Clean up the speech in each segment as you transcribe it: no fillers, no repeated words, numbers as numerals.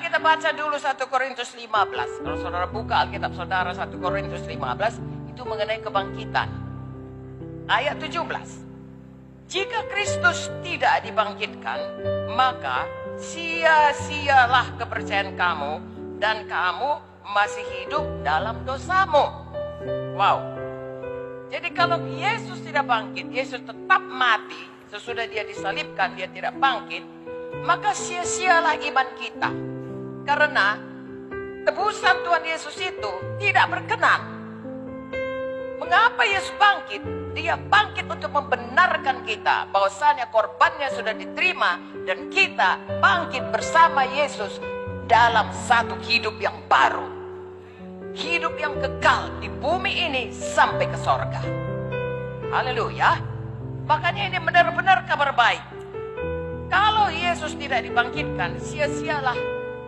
kita baca dulu 1 Korintus 15. Kalau saudara buka Alkitab saudara 1 Korintus 15, itu mengenai kebangkitan. Ayat 17. Jika Kristus tidak dibangkitkan, maka sia-sialah kepercayaan kamu dan kamu masih hidup dalam dosamu. Wow. Jadi kalau Yesus tidak bangkit, Yesus tetap mati, sesudah dia disalibkan, dia tidak bangkit, maka sia-sialah iman kita. Karena tebusan Tuhan Yesus itu tidak berkenan. Mengapa Yesus bangkit? Dia bangkit untuk membenarkan kita bahwasanya korbannya sudah diterima dan kita bangkit bersama Yesus dalam satu hidup yang baru. Hidup yang kekal di bumi ini sampai ke sorga. Haleluya. Makanya ini benar-benar kabar baik. Kalau Yesus tidak dibangkitkan, sia-sialah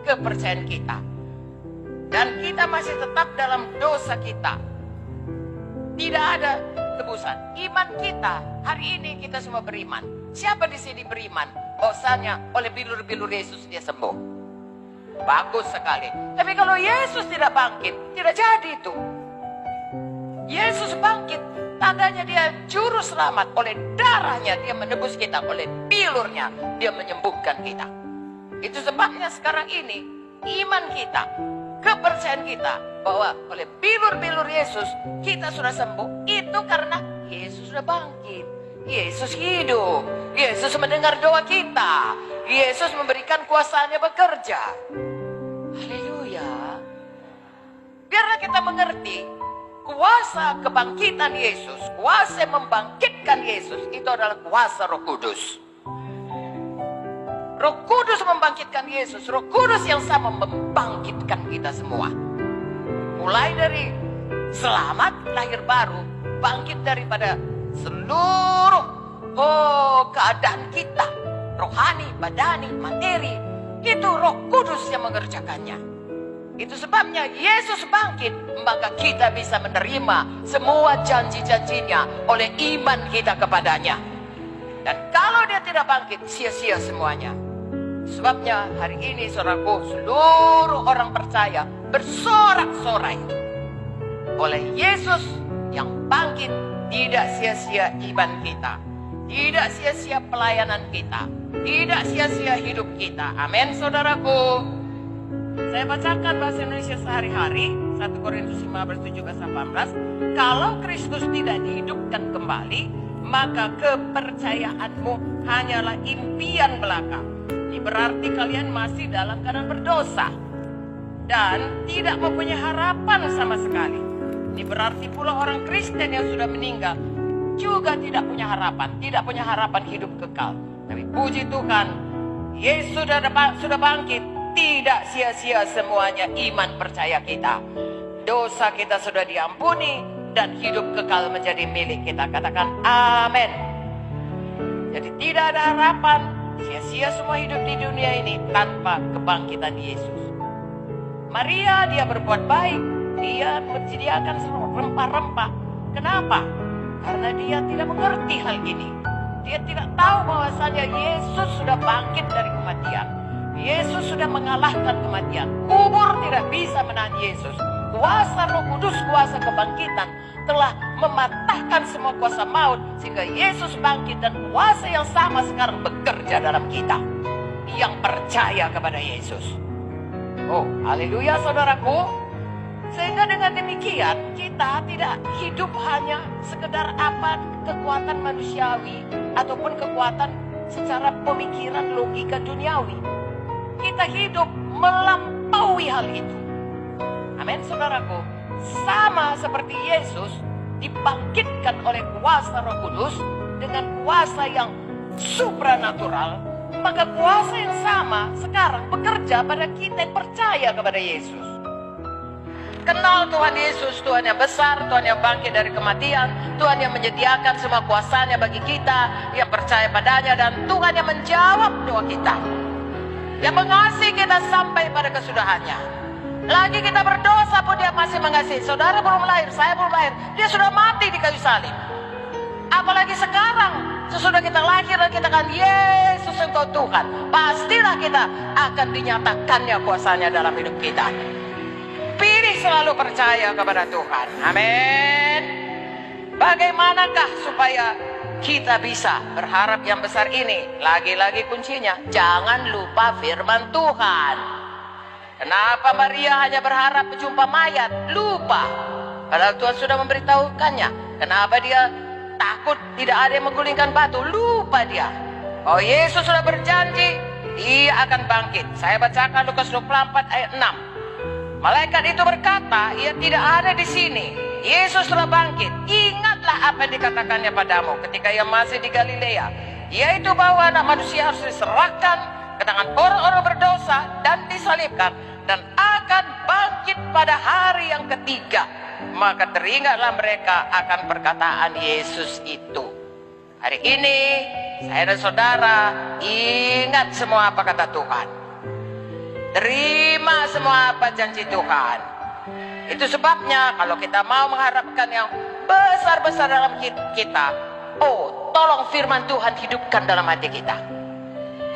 kepercayaan kita. Dan kita masih tetap dalam dosa kita. Tidak ada tebusan. Iman kita, hari ini kita semua beriman. Siapa di sini beriman? Bahwasanya oleh bilur-bilur Yesus dia sembuh. Bagus sekali. Tapi kalau Yesus tidak bangkit, tidak jadi itu. Yesus bangkit, tandanya dia juru selamat. Oleh darahnya dia menebus kita, oleh bilurnya dia menyembuhkan kita. Itu sebabnya sekarang ini iman kita, kepercayaan kita bahwa oleh bilur-bilur Yesus kita sudah sembuh, itu karena Yesus sudah bangkit. Yesus hidup. Yesus mendengar doa kita. Yesus memberikan kuasanya bekerja. Haleluya. Biarlah kita mengerti kuasa kebangkitan Yesus, kuasa membangkitkan Yesus itu adalah kuasa Roh Kudus. Roh Kudus membangkitkan Yesus. Roh Kudus yang sama membangkitkan kita semua. Mulai dari selamat, lahir baru, bangkit daripada seluruh keadaan kita. Rohani, badani, materi. Itu Roh Kudus yang mengerjakannya. Itu sebabnya Yesus bangkit, maka kita bisa menerima semua janji-janjinya oleh iman kita kepadanya. Dan kalau dia tidak bangkit, sia-sia semuanya. Sebabnya hari ini saudaraku, seluruh orang percaya bersorak-sorai oleh Yesus yang bangkit. Tidak sia-sia iman kita, tidak sia-sia pelayanan kita, tidak sia-sia hidup kita. Amin saudaraku. Saya bacakan bahasa Indonesia sehari-hari, 1 Korintus 15, 17-18. Kalau Kristus tidak dihidupkan kembali, maka kepercayaanmu hanyalah impian belaka. Ini berarti kalian masih dalam keadaan berdosa dan tidak mempunyai harapan sama sekali. Ini berarti pula orang Kristen yang sudah meninggal juga tidak punya harapan hidup kekal. Tapi puji Tuhan, Yesus sudah bangkit. Tidak sia-sia semuanya iman percaya kita. Dosa kita sudah diampuni dan hidup kekal menjadi milik kita. Katakan amin. Jadi tidak ada harapan, sia-sia semua hidup di dunia ini tanpa kebangkitan Yesus. Maria dia berbuat baik, dia menyediakan semua rempah-rempah. Kenapa? Karena dia tidak mengerti hal ini. Dia tidak tahu bahwasanya Yesus sudah bangkit dari kematian. Yesus sudah mengalahkan kematian. Kubur tidak bisa menahan Yesus. Kuasa Roh Kudus, kuasa kebangkitan telah mematahkan semua kuasa maut. Sehingga Yesus bangkit dan kuasa yang sama sekarang bekerja dalam kita yang percaya kepada Yesus. Oh, haleluya saudaraku. Sehingga dengan demikian kita tidak hidup hanya sekedar kekuatan manusiawi ataupun kekuatan secara pemikiran logika duniawi. Kita hidup melampaui hal itu. Amin saudaraku. Sama seperti Yesus dibangkitkan oleh kuasa Roh Kudus dengan kuasa yang supranatural, maka kuasa yang sama sekarang bekerja pada kita yang percaya kepada Yesus. Kenal Tuhan Yesus, Tuhan yang besar, Tuhan yang bangkit dari kematian, Tuhan yang menyediakan semua kuasanya bagi kita yang percaya padanya, dan Tuhan yang menjawab doa kita, yang mengasihi kita sampai pada kesudahannya. Lagi kita berdosa pun dia masih mengasihi. Saudara belum lahir, saya belum lahir, dia sudah mati di kayu salib. Apalagi sekarang sesudah kita lahir dan kita katakan Yesus Engkau Tuhan, pastilah kita akan dinyatakannya kuasanya dalam hidup kita. Pilih selalu percaya kepada Tuhan. Amin. Bagaimanakah supaya kita bisa berharap yang besar ini? Lagi-lagi kuncinya, jangan lupa firman Tuhan. Kenapa Maria hanya berharap berjumpa mayat? Lupa. Padahal Tuhan sudah memberitahukannya. Kenapa dia takut tidak ada yang menggulingkan batu? Lupa dia. Oh, Yesus sudah berjanji dia akan bangkit. Saya bacakan Lukas 24 ayat 6. Malaikat itu berkata, ia tidak ada di sini. Yesus telah bangkit. Ingatlah apa yang dikatakannya padamu ketika ia masih di Galilea, yaitu bahwa Anak Manusia harus diserahkan ke tangan orang-orang berdosa dan disalibkan, dan akan bangkit pada hari yang ketiga. Maka teringatlah mereka akan perkataan Yesus itu. Hari ini saya dan saudara ingat semua apa kata Tuhan. Terima semua apa janji Tuhan. Itu sebabnya kalau kita mau mengharapkan yang besar-besar dalam kita, tolong firman Tuhan hidupkan dalam hati kita.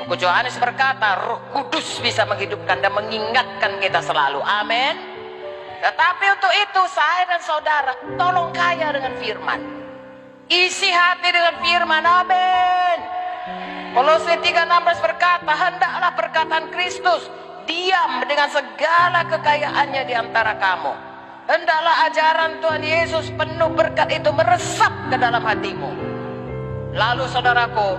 Buku Yohanes berkata, Roh Kudus bisa menghidupkan dan mengingatkan kita selalu. Amin. Tetapi untuk itu saya dan saudara tolong kaya dengan firman. Isi hati dengan firman. Amin. Kolose 3:16 berkata, hendaklah perkataan Kristus diam dengan segala kekayaannya di antara kamu. Hendaklah ajaran Tuhan Yesus penuh berkat itu meresap ke dalam hatimu. Lalu saudaraku,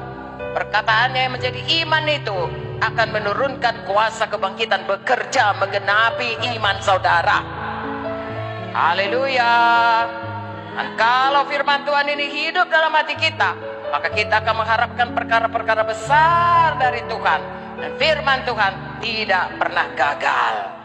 perkataannya yang menjadi iman itu akan menurunkan kuasa kebangkitan bekerja menggenapi iman saudara. Haleluya. Dan kalau firman Tuhan ini hidup dalam hati kita, maka kita akan mengharapkan perkara-perkara besar dari Tuhan. Dan firman Tuhan tidak pernah gagal.